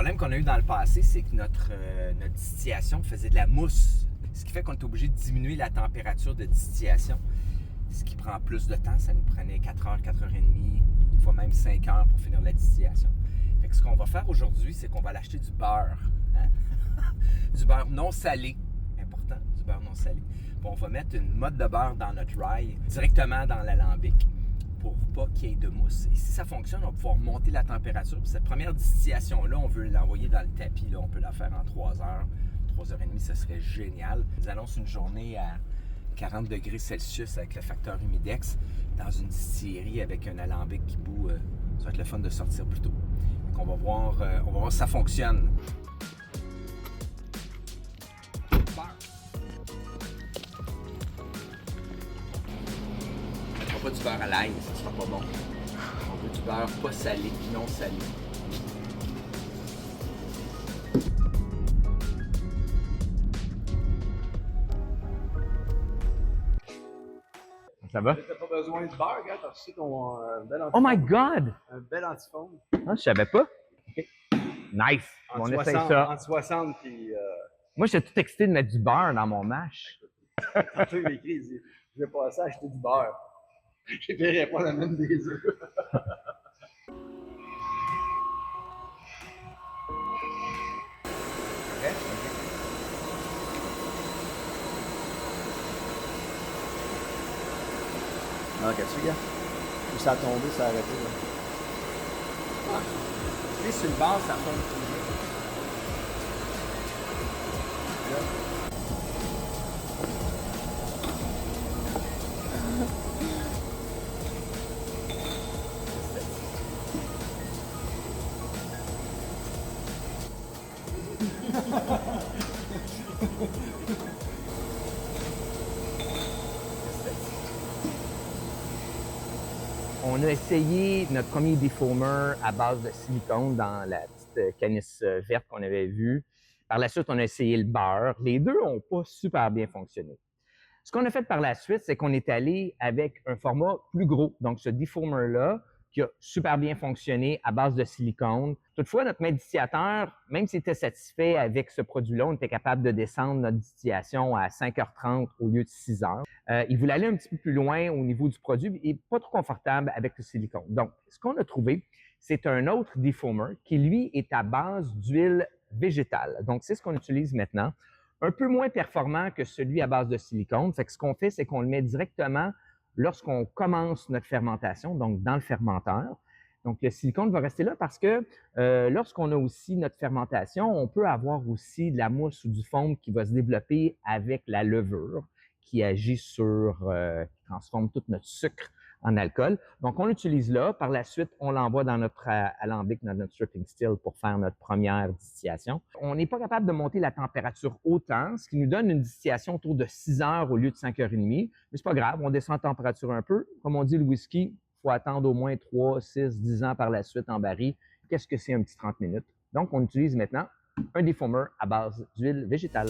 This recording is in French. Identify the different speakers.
Speaker 1: problème qu'on a eu dans le passé, c'est que notre distillation faisait de la mousse. Ce qui fait qu'on est obligé de diminuer la température de distillation. Ce qui prend plus de temps. Ça nous prenait 4 heures, 4 heures et demie, des fois même 5 heures pour finir la distillation. Fait que ce qu'on va faire aujourd'hui, c'est qu'on va aller acheter du beurre. Hein? Du beurre non salé. Important, du beurre non salé. Puis on va mettre une motte de beurre dans notre rye, directement dans l'alambic, pour pas qu'il y ait de mousse. Et si ça fonctionne, on va pouvoir monter la température. Puis cette première distillation-là, on veut l'envoyer dans le tapis. Là, on peut la faire en 3 heures, 3 heures et demie, ça serait génial. Ils annoncent une journée à 40 degrés Celsius avec le facteur humidex dans une distillerie avec un alambic qui bout. Ça va être le fun de sortir plus tôt. Donc on va voir si ça fonctionne. On ne mettra pas du beurre à l'ail, ça sera pas bon. On veut du beurre pas salé, non salé.
Speaker 2: Ça va?
Speaker 3: T'as pas besoin de beurre, gars, t'as reçu ton bel
Speaker 2: Oh
Speaker 3: antifoam.
Speaker 2: my God!
Speaker 3: Un bel antifoam.
Speaker 2: Ah, je savais pas. Okay. Nice. On essaye ça.
Speaker 3: Entre 60 puis...
Speaker 2: Moi, j'étais tout excité de mettre du beurre dans mon mash.
Speaker 3: Tantôt, il écrit, il dit, je vais passer à acheter du beurre. J'ai fait répondre à même des œufs. Non, qu'est-ce que tu gars? Puis ça a tombé, ça a arrêté. Là.
Speaker 1: Ah. Tu sais, sur le bord, ça fonde toujours.
Speaker 2: On a essayé notre premier defoamer à base de silicone dans la petite canisse verte qu'on avait vue. Par la suite, on a essayé le beurre. Les deux n'ont pas super bien fonctionné. Ce qu'on a fait par la suite, c'est qu'on est allé avec un format plus gros. Donc, ce defoamer-là, qui a super bien fonctionné à base de silicone. Toutefois, notre maître distillateur, même s'il était satisfait avec ce produit-là, on était capable de descendre notre distillation à 5h30 au lieu de 6h. Il voulait aller un petit peu plus loin au niveau du produit et pas trop confortable avec le silicone. Donc, ce qu'on a trouvé, c'est un autre defoamer qui, lui, est à base d'huile végétale. Donc, c'est ce qu'on utilise maintenant. Un peu moins performant que celui à base de silicone. Fait que ce qu'on fait, c'est qu'on le met directement lorsqu'on commence notre fermentation, donc dans le fermenteur. Donc, le silicone va rester là parce que lorsqu'on a aussi notre fermentation, on peut avoir aussi de la mousse ou du foam qui va se développer avec la levure qui agit qui transforme tout notre sucre en alcool. Donc, on l'utilise là. Par la suite, on l'envoie dans notre alambic, dans notre stripping still pour faire notre première distillation. On n'est pas capable de monter la température autant, ce qui nous donne une distillation autour de 6 heures au lieu de 5 heures et demie. Mais c'est pas grave, on descend la température un peu. Comme on dit, le whisky, il faut attendre au moins 3, 6, 10 ans par la suite en baril. Qu'est-ce que c'est un petit 30 minutes? Donc, on utilise maintenant un defoamer à base d'huile végétale.